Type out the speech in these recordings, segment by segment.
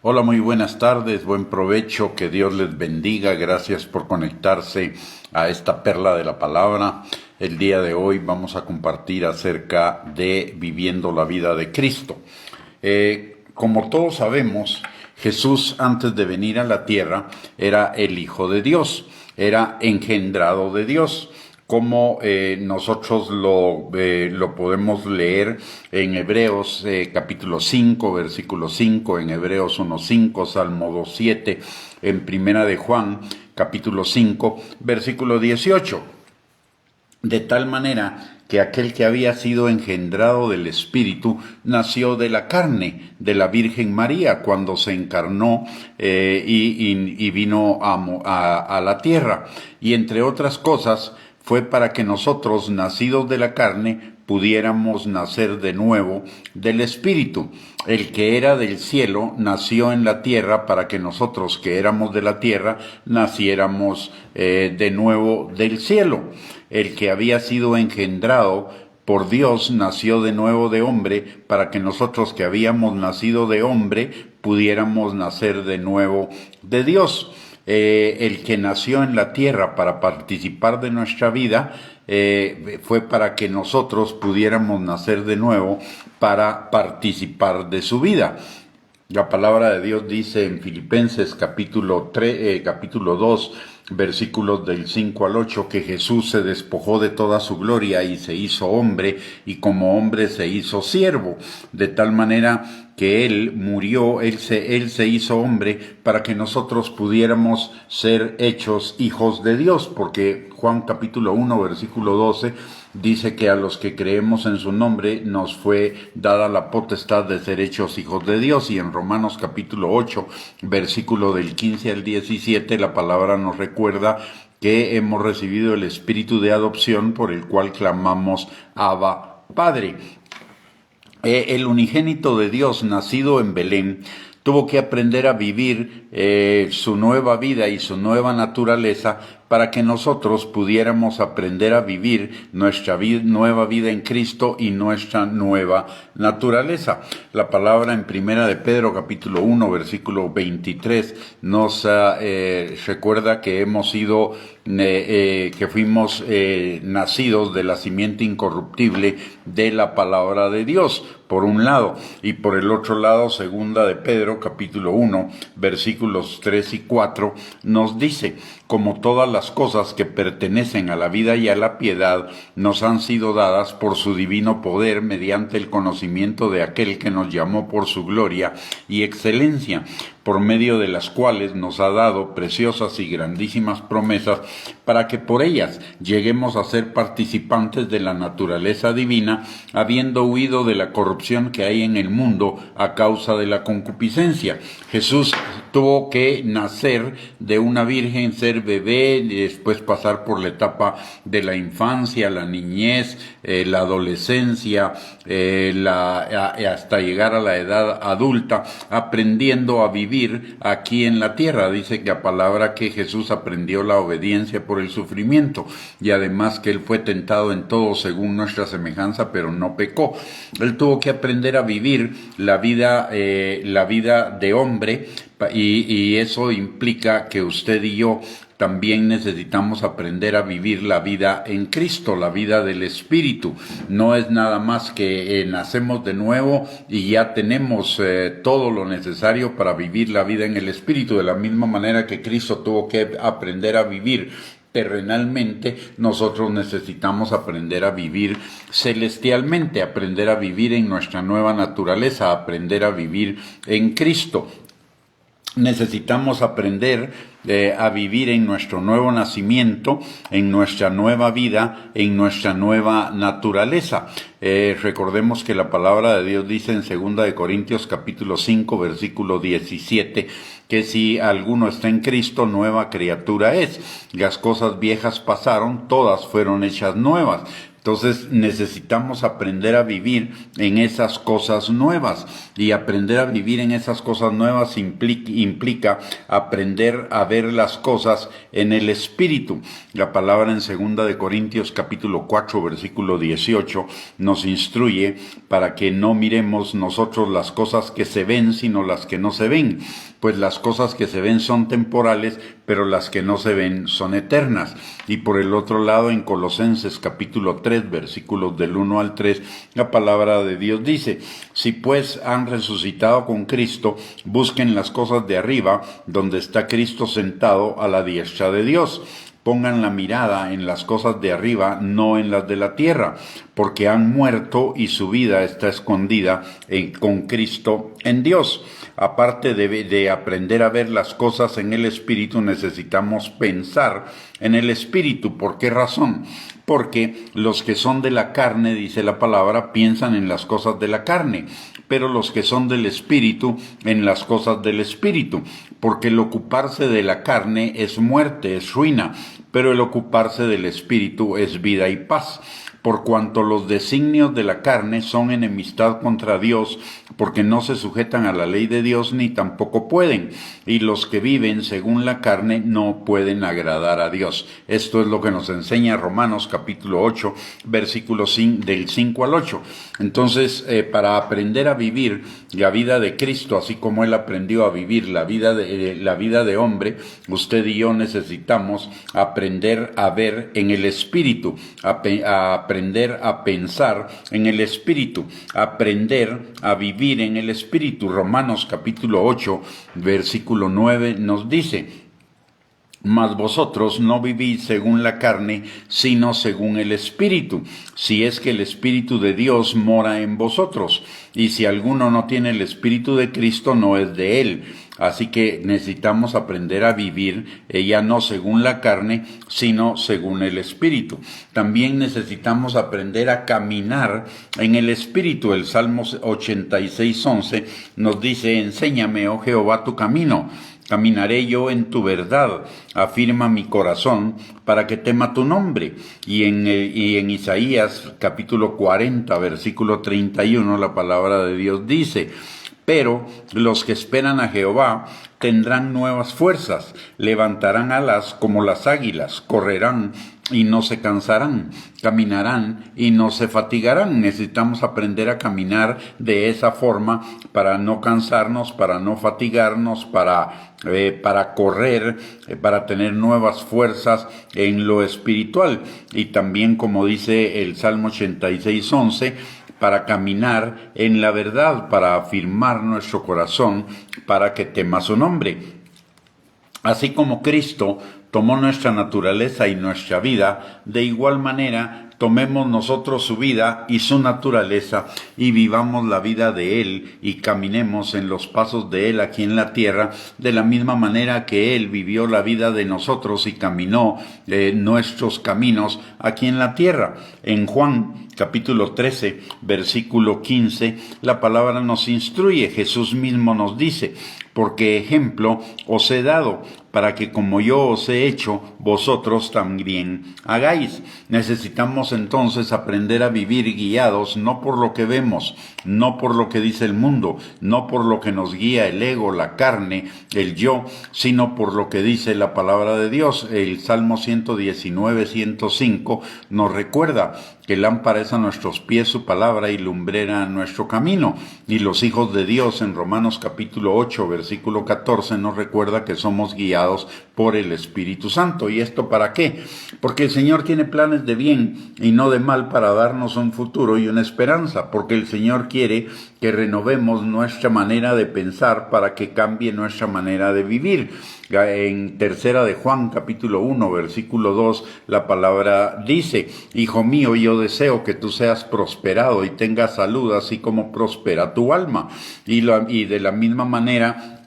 Hola, muy buenas tardes, buen provecho, que Dios les bendiga, gracias por conectarse a esta perla de la palabra. El día de hoy vamos a compartir acerca de viviendo la vida de Cristo. Como todos sabemos, Jesús antes de venir a la tierra era el Hijo de Dios, era engendrado de Dios, como nosotros lo podemos leer en Hebreos capítulo 5, versículo 5, en Hebreos 1:5, Salmo 2:7, en Primera de Juan, capítulo 5, versículo 18. De tal manera que aquel que había sido engendrado del Espíritu nació de la carne de la Virgen María cuando se encarnó y vino a la tierra. Y entre otras cosas, fue para que nosotros, nacidos de la carne, pudiéramos nacer de nuevo del Espíritu. El que era del cielo nació en la tierra para que nosotros, que éramos de la tierra, naciéramos de nuevo del cielo. El que había sido engendrado por Dios nació de nuevo de hombre para que nosotros, que habíamos nacido de hombre, pudiéramos nacer de nuevo de Dios. El que nació en la tierra para participar de nuestra vida fue para que nosotros pudiéramos nacer de nuevo para participar de su vida. La palabra de Dios dice en Filipenses capítulo 2, versículos del 5 al 8, que Jesús se despojó de toda su gloria y se hizo hombre, y como hombre se hizo siervo, de tal manera que Él murió, Él se hizo hombre para que nosotros pudiéramos ser hechos hijos de Dios, porque Juan capítulo 1, versículo 12, dice que a los que creemos en su nombre nos fue dada la potestad de ser hechos hijos de Dios. Y en Romanos capítulo 8, versículo del 15 al 17, la palabra nos recuerda que hemos recibido el espíritu de adopción por el cual clamamos Abba, Padre. El unigénito de Dios, nacido en Belén, tuvo que aprender a vivir su nueva vida y su nueva naturaleza para que nosotros pudiéramos aprender a vivir nuestra nueva vida en Cristo y nuestra nueva naturaleza. La palabra en Primera de Pedro capítulo 1 versículo 23 nos recuerda que hemos sido que fuimos nacidos de la simiente incorruptible de la palabra de Dios, por un lado, y por el otro lado, Segunda de Pedro capítulo 1 versículos 3 y 4 nos dice: como todas las cosas que pertenecen a la vida y a la piedad nos han sido dadas por su divino poder mediante el conocimiento de aquel que nos llamó por su gloria y excelencia, por medio de las cuales nos ha dado preciosas y grandísimas promesas, para que por ellas lleguemos a ser participantes de la naturaleza divina, habiendo huido de la corrupción que hay en el mundo a causa de la concupiscencia. Jesús tuvo que nacer de una virgen, ser bebé, y después pasar por la etapa de la infancia, la niñez, la adolescencia, hasta llegar a la edad adulta, aprendiendo a vivir aquí en la tierra. Dice que la palabra que Jesús aprendió la obediencia por el sufrimiento, y además que Él fue tentado en todo según nuestra semejanza, pero no pecó. Él tuvo que aprender a vivir la vida de hombre, y eso implica que usted y yo también necesitamos aprender a vivir la vida en Cristo, la vida del Espíritu. No es nada más que nacemos de nuevo y ya tenemos todo lo necesario para vivir la vida en el Espíritu. De la misma manera que Cristo tuvo que aprender a vivir terrenalmente, nosotros necesitamos aprender a vivir celestialmente, aprender a vivir en nuestra nueva naturaleza, aprender a vivir en Cristo. Necesitamos aprender a vivir en nuestro nuevo nacimiento, en nuestra nueva vida, en nuestra nueva naturaleza. Recordemos que la palabra de Dios dice en 2 de Corintios capítulo 5 versículo 17 que si alguno está en Cristo, nueva criatura es. Las cosas viejas pasaron, todas fueron hechas nuevas. Entonces necesitamos aprender a vivir en esas cosas nuevas, y aprender a vivir en esas cosas nuevas implica aprender a ver las cosas en el Espíritu. La palabra en 2 de Corintios capítulo 4 versículo 18 nos instruye para que no miremos nosotros las cosas que se ven, sino las que no se ven, pues las cosas que se ven son temporales, pero las que no se ven son eternas. Y por el otro lado, en Colosenses capítulo 3, versículos del 1 al 3, la palabra de Dios dice: si pues han resucitado con Cristo, busquen las cosas de arriba, donde está Cristo sentado a la diestra de Dios. Pongan la mirada en las cosas de arriba, no en las de la tierra, porque han muerto y su vida está escondida con Cristo en Dios. Aparte de aprender a ver las cosas en el Espíritu, necesitamos pensar en el Espíritu. ¿Por qué razón? Porque los que son de la carne, dice la palabra, piensan en las cosas de la carne, pero los que son del Espíritu, en las cosas del Espíritu. Porque el ocuparse de la carne es muerte, es ruina, pero el ocuparse del Espíritu es vida y paz. Por cuanto los designios de la carne son enemistad contra Dios, porque no se sujetan a la ley de Dios ni tampoco pueden, y los que viven según la carne no pueden agradar a Dios. Esto es lo que nos enseña Romanos capítulo 8, versículos del 5 al 8. Entonces, para aprender a vivir la vida de Cristo, así como Él aprendió a vivir la vida de hombre, usted y yo necesitamos aprender a ver en el Espíritu, aprender a pensar en el Espíritu, aprender a vivir en el Espíritu. Romanos capítulo 8, versículo 9 nos dice: mas vosotros no vivís según la carne, sino según el Espíritu, si es que el Espíritu de Dios mora en vosotros. Y si alguno no tiene el Espíritu de Cristo, no es de él. Así que necesitamos aprender a vivir ya no según la carne, sino según el Espíritu. También necesitamos aprender a caminar en el Espíritu. El Salmo 86:11 nos dice: enséñame, oh Jehová, tu camino. Caminaré yo en tu verdad, afirma mi corazón, para que tema tu nombre. Y en Isaías capítulo 40, versículo 31, la palabra de Dios dice: pero los que esperan a Jehová tendrán nuevas fuerzas, levantarán alas como las águilas, correrán y no se cansarán, caminarán y no se fatigarán. Necesitamos aprender a caminar de esa forma para no cansarnos, para no fatigarnos, para correr, para tener nuevas fuerzas en lo espiritual. Y también, como dice el Salmo 86:11, para caminar en la verdad, para afirmar nuestro corazón, para que tema su nombre. Así como Cristo tomó nuestra naturaleza y nuestra vida, de igual manera tomemos nosotros su vida y su naturaleza y vivamos la vida de Él y caminemos en los pasos de Él aquí en la tierra, de la misma manera que Él vivió la vida de nosotros y caminó nuestros caminos aquí en la tierra. En Juan capítulo 13, versículo 15, la palabra nos instruye. Jesús mismo nos dice: porque ejemplo os he dado, para que como yo os he hecho, vosotros también hagáis. Necesitamos entonces aprender a vivir guiados no por lo que vemos, no por lo que dice el mundo, no por lo que nos guía el ego, la carne, el yo, sino por lo que dice la palabra de Dios. El Salmo 119, 105 nos recuerda que lámpara es a nuestros pies su palabra y lumbrera a nuestro camino. Y los hijos de Dios en Romanos capítulo 8, versículo 14 nos recuerda que somos guiados por el Espíritu Santo. ¿Y esto para qué? Porque el Señor tiene planes de bien y no de mal para darnos un futuro y una esperanza, porque el Señor quiere que renovemos nuestra manera de pensar para que cambie nuestra manera de vivir. En tercera de Juan capítulo 1 versículo 2 la palabra dice: hijo mío, yo deseo que tú seas prosperado y tengas salud, así como prospera tu alma. Y de la misma manera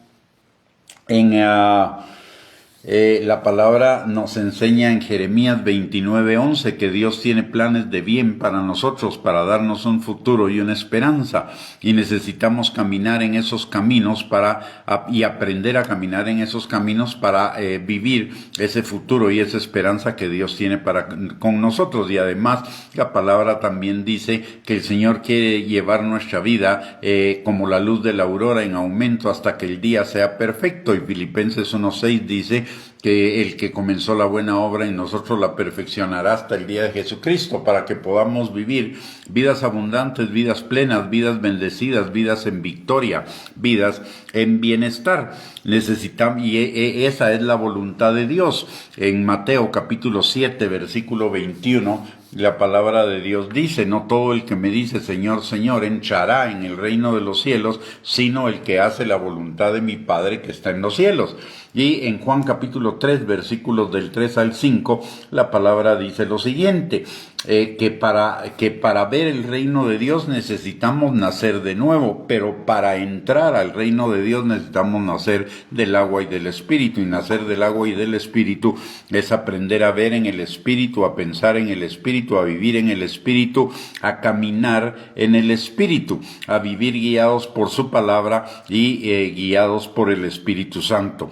La palabra nos enseña en Jeremías 29:11 que Dios tiene planes de bien para nosotros, para darnos un futuro y una esperanza. Y necesitamos caminar en esos caminos y aprender a caminar en esos caminos para vivir ese futuro y esa esperanza que Dios tiene con nosotros. Y además la palabra también dice que el Señor quiere llevar nuestra vida como la luz de la aurora en aumento hasta que el día sea perfecto. Y Filipenses 1:6 dice que el que comenzó la buena obra en nosotros la perfeccionará hasta el día de Jesucristo, para que podamos vivir vidas abundantes, vidas plenas, vidas bendecidas, vidas en victoria, vidas en bienestar. Necesitamos, y esa es la voluntad de Dios. En Mateo capítulo 7, versículo 21, la palabra de Dios dice: no todo el que me dice Señor, Señor, entrará en el reino de los cielos, sino el que hace la voluntad de mi Padre que está en los cielos. Y en Juan capítulo 3, versículos del 3 al 5, la palabra dice lo siguiente: que para ver el reino de Dios necesitamos nacer de nuevo, pero para entrar al reino de Dios necesitamos nacer del agua y del Espíritu. Y nacer del agua y del Espíritu es aprender a ver en el Espíritu, a pensar en el Espíritu, a vivir en el Espíritu, a caminar en el Espíritu, a vivir guiados por su palabra y guiados por el Espíritu Santo.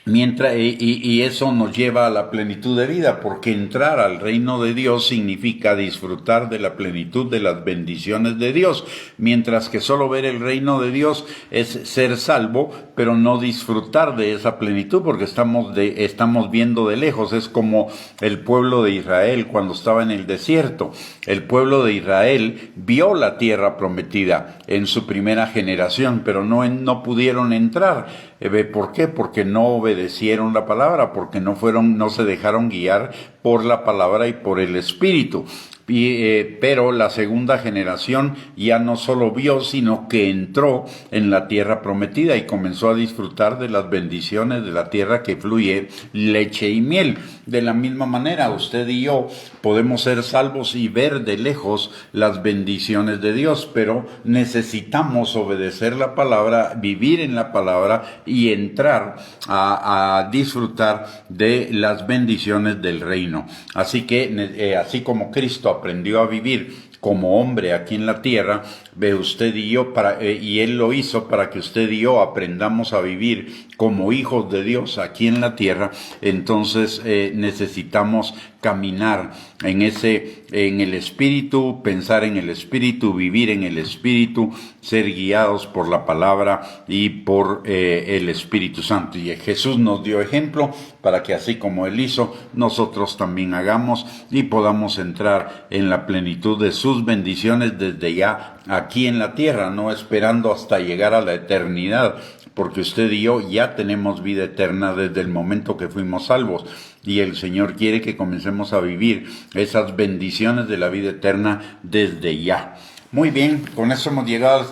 Y eso nos lleva a la plenitud de vida, porque entrar al reino de Dios significa disfrutar de la plenitud de las bendiciones de Dios, mientras que solo ver el reino de Dios es ser salvo, pero no disfrutar de esa plenitud, porque estamos viendo de lejos. Es como el pueblo de Israel cuando estaba en el desierto. El pueblo de Israel vio la tierra prometida en su primera generación, pero no pudieron entrar. ¿Por qué? Porque no obedecieron la palabra, porque no se dejaron guiar por la palabra y por el Espíritu. Pero la segunda generación ya no solo vio, sino que entró en la tierra prometida y comenzó a disfrutar de las bendiciones de la tierra que fluye leche y miel. De la misma manera, usted y yo podemos ser salvos y ver de lejos las bendiciones de Dios, pero necesitamos obedecer la palabra, vivir en la palabra y entrar a disfrutar de las bendiciones del reino. Así que, así como Cristo aprendió a vivir como hombre aquí en la tierra, ve usted y yo, y Él lo hizo para que usted y yo aprendamos a vivir como hijos de Dios aquí en la tierra. Entonces necesitamos caminar en el Espíritu, pensar en el Espíritu, vivir en el Espíritu, ser guiados por la palabra y por el Espíritu Santo. Y Jesús nos dio ejemplo para que así como Él hizo, nosotros también hagamos y podamos entrar en la plenitud de sus bendiciones desde ya aquí en la tierra, no esperando hasta llegar a la eternidad, porque usted y yo ya tenemos vida eterna desde el momento que fuimos salvos, y el Señor quiere que comencemos a vivir esas bendiciones de la vida eterna desde ya. Muy bien, con eso hemos llegado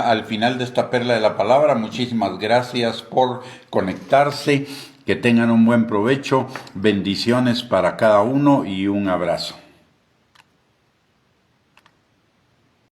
al final de esta perla de la palabra. Muchísimas gracias por conectarse, que tengan un buen provecho, bendiciones para cada uno y un abrazo.